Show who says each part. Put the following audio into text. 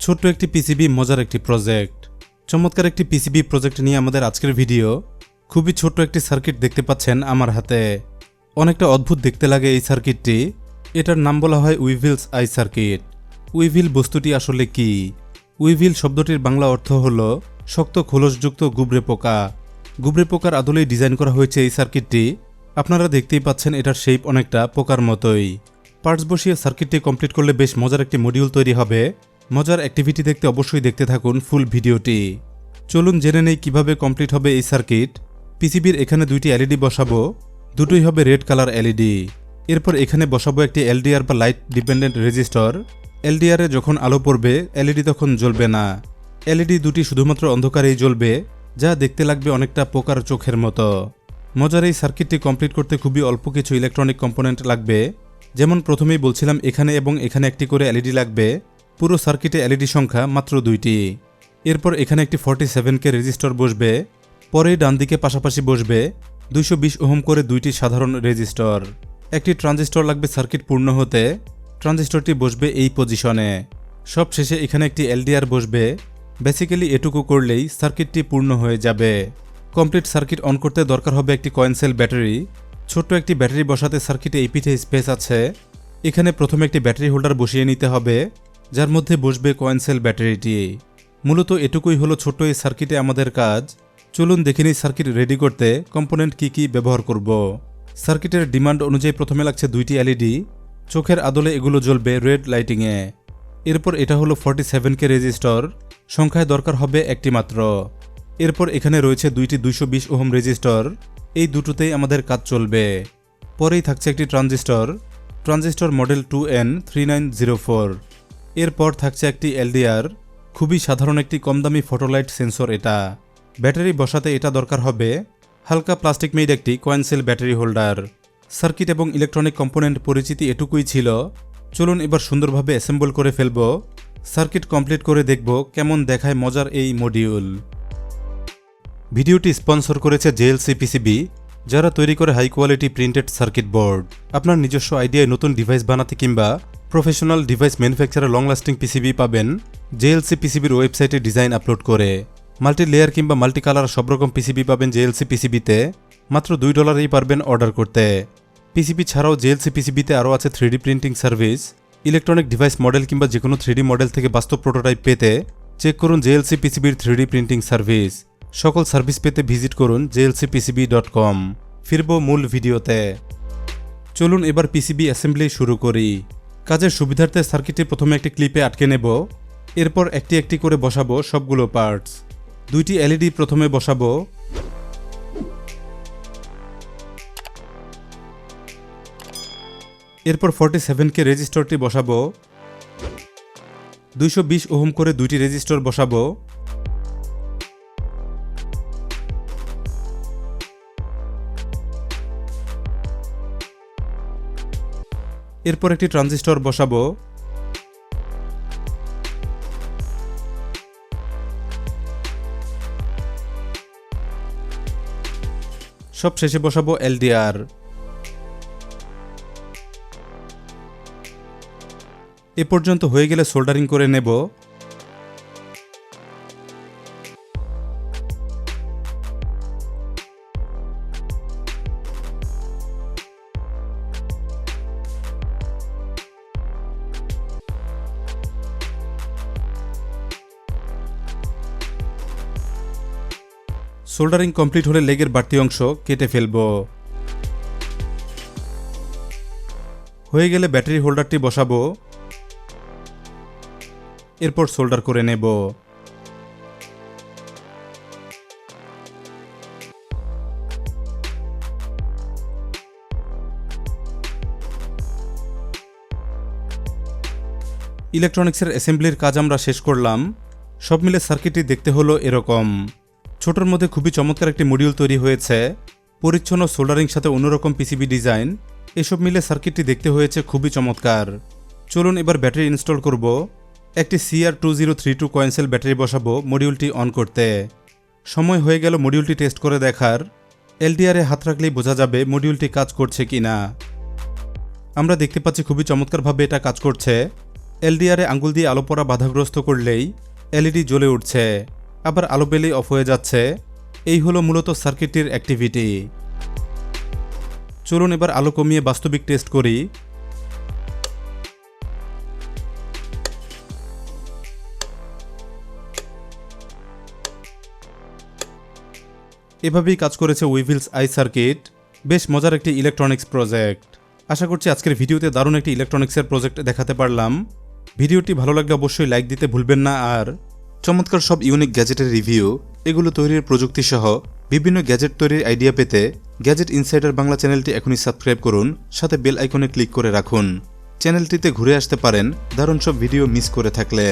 Speaker 1: ছোট্ট একটি পিসিবি মজার একটি প্রজেক্ট। চমৎকার একটি পিসিবি প্রজেক্ট নিয়ে আমাদের আজকের ভিডিও। খুবই ছোট্ট একটি সার্কিট দেখতে পাচ্ছেন আমার হাতে। অনেকটা অদ্ভুত দেখতে লাগে এই সার্কিটটি। এটার নাম বলা হয় উইভিলস আই সার্কিট। উইভিল বস্তুটি আসলে কি? উইভিল শব্দটির বাংলা অর্থ হল শক্ত খোলসযুক্ত গুবরে পোকা। গুবরে পোকার আদলেই ডিজাইন করা হয়েছে এই সার্কিটটি। আপনারা দেখতেই পাচ্ছেন এটার শেপ অনেকটা পোকার মতোই। পার্টস বসিয়ে সার্কিটটি কমপ্লিট করলে বেশ মজার একটি মডিউল তৈরি হবে। মজার অ্যাক্টিভিটি দেখতে অবশ্যই দেখতে থাকুন ফুল ভিডিওটি। চলুন জেনে নেই কিভাবে কমপ্লিট হবে এই সার্কিট। পিসিবির এখানে দুইটি এলইডি বসাবো, দুটোই হবে রেড কালার এলইডি। এরপর এখানে বসাবো একটি এলডিআর বা লাইট ডিপেন্ডেন্ট রেজিস্টর। এলডিআরে যখন আলো পড়বে এলইডি তখন জ্বলবে না। এলইডি দুটি শুধুমাত্র অন্ধকারেই জ্বলবে, যা দেখতে লাগবে অনেকটা পোকার চোখের মতো। মজার এই সার্কিটটি কমপ্লিট করতে খুবই অল্প কিছু ইলেকট্রনিক কম্পোনেন্ট লাগবে। যেমন প্রথমেই বলছিলাম এখানে এবং এখানে একটি করে এলইডি লাগবে। পুরো সার্কিটে এলইডি সংখ্যা মাত্র দুইটি। এরপর এখানে একটি 47K রেজিস্টর বসবে। পরেই ডান দিকে পাশাপাশি বসবে 220 ওহম করে দুইটি সাধারণ রেজিস্টর। একটি ট্রানজিস্টর লাগবে সার্কিট পূর্ণ হতে। ট্রানজিস্টরটি বসবে এই পজিশনে। সব শেষে এখানে একটি এলডিআর বসবে। বেসিক্যালি এটুকু করলেই সার্কিটটি পূর্ণ হয়ে যাবে। কমপ্লিট সার্কিট অন করতে দরকার হবে একটি কয়েন সেল ব্যাটারি। ছোট্ট একটি ব্যাটারি বসাতে সার্কিটে এই পিঠে স্পেস আছে। এখানে প্রথমে একটি ব্যাটারি হোল্ডার বসিয়ে নিতে হবে, যার মধ্যে বসবে কয়েন সেল ব্যাটারিটি। মূলত এটুকুই হলো ছোট্ট এই সার্কিটে আমাদের কাজ। চলুন দেখে নিই সার্কিট রেডি করতে কম্পোনেন্ট কি ব্যবহার করব। সার্কিটের ডিমান্ড অনুযায়ী প্রথমে লাগছে দুইটি এলইডি। চোখের আদলে এগুলো জ্বলবে রেড লাইটিংয়ে। এরপর এটা হলো 47K রেজিস্টর, সংখ্যায় দরকার হবে একটি মাত্র। এরপর এখানে রয়েছে দুইটি 220 ওহম রেজিস্টর। এই দুটোতেই আমাদের কাজ চলবে। পরেই থাকছে একটি ট্রানজিস্টর মডেল 2N3904। এরপর থাকছে একটি এলডিআর, খুবই সাধারণ একটি কম দামি ফটোলাইট সেন্সর এটা। ব্যাটারি বসাতে এটা দরকার হবে। হালকা প্লাস্টিক মেড একটি coin sell battery holder. Circuit এবং ইলেকট্রনিক কম্পোনেন্ট পরিচিতি এটুকুই ছিল। চলুন এবার সুন্দরভাবে অ্যাসেম্বল করে ফেলব। সার্কিট কমপ্লিট করে দেখব কেমন দেখায় মজার এই মডিউল। ভিডিওটি স্পন্সর করেছে JLCPCB, যারা তৈরি করে high quality printed circuit board. আপনার নিজস্ব আইডিয়ায় নতুন ডিভাইস বানাতে কিংবা প্রফেশনাল ডিভাইস ম্যানুফ্যাকচারে লং লাস্টিং পিসিবি পাবেন JLCPCBর ওয়েবসাইটে ডিজাইন আপলোড করে। মাল্টি লেয়ার কিংবা মাল্টি কালার সব রকম পিসিবি পাবেন JLCPCBতে। মাত্র $2 পারবেন অর্ডার করতে। পিসিবি ছাড়াও JLCPCBতে আরও আছে 3D printing service. Electronic device model কিংবা যে কোনো 3D মডেল থেকে বাস্তব প্রোটোটাইপ পেতে চেক করুন JLCPCBর 3D প্রিন্টিং সার্ভিস। সকল সার্ভিস পেতে ভিজিট করুন JLCPCB.com। ফিরব মূল ভিডিওতে। চলুন এবার পিসিবি অ্যাসেম্বলি শুরু করি। কাজের সুবিধার্থে সার্কিটটি প্রথমে একটি ক্লিপে আটকে নেব। এরপর একটি একটি করে বসাবো সবগুলো পার্টস। দুইটি এলইডি প্রথমে বসাবো। এরপর 47K রেজিস্টরটি বসাবো। 220 ওহম করে দুইটি রেজিস্টর বসাবো। এরপর একটি ট্রানজিস্টর বসাবো। সব শেষে বসাবো এলডিআর। এ পর্যন্ত হয়ে গেলে সোল্ডারিং করে নেব। সোল্ডারিং কমপ্লিট হলে লেগের বাড়তি অংশ কেটে ফেলব। হয়ে গেলে ব্যাটারি হোল্ডারটি বসাবো। এরপর সোল্ডার করে নেব। ইলেকট্রনিক্সের অ্যাসেম্বলির কাজ আমরা শেষ করলাম। সব মিলে সার্কিটটি দেখতে হলো এরকম। ছোটোর মধ্যে খুবই চমৎকার একটি মডিউল তৈরি হয়েছে। পরিচ্ছন্ন সোল্ডারিং সাথে অন্যরকম পিসিবি ডিজাইন, এসব মিলে সার্কিটটি দেখতে হয়েছে খুবই চমৎকার। চলুন এবার ব্যাটারি ইনস্টল করব। একটি CR2032 কয়েন সেল ব্যাটারি বসাবো মডিউলটি অন করতে। সময় হয়ে গেল মডিউলটি টেস্ট করে দেখার। এলডিআরে হাত রাখলেই বোঝা যাবে মডিউলটি কাজ করছে কিনা। আমরা দেখতে পাচ্ছি খুবই চমৎকারভাবে এটা কাজ করছে। এলডিআরে আঙ্গুল দিয়ে আলো পড়া বাধাগ্রস্ত করলেই এলইডি জ্বলে উঠছে, আবার আলো পেলেই অফ হয়ে যাচ্ছে। এই হলো মূলত সার্কিটটির অ্যাক্টিভিটি। চলুন এবার আলো কমিয়ে বাস্তবিক টেস্ট করি। এভাবেই কাজ করেছে উইভিলস আই সার্কিট। বেশ মজার একটি ইলেকট্রনিক্স প্রজেক্ট। আশা করছি আজকের ভিডিওতে দারুণ একটি ইলেকট্রনিক্সের প্রজেক্ট দেখাতে পারলাম। ভিডিওটি ভালো লাগলে অবশ্যই লাইক দিতে ভুলবেন না। আর চমৎকার সব ইউনিক গ্যাজেটের রিভিউ, এগুলো তৈরির প্রযুক্তি সহ বিভিন্ন গ্যাজেট তৈরির আইডিয়া পেতে গ্যাজেট ইনসাইডার বাংলা চ্যানেলটি এখনই সাবস্ক্রাইব করুন, সাথে বেল আইকনে ক্লিক করে রাখুন। চ্যানেলটিতে ঘুরে আসতে পারেন দারুণ সব ভিডিও মিস করে থাকলে।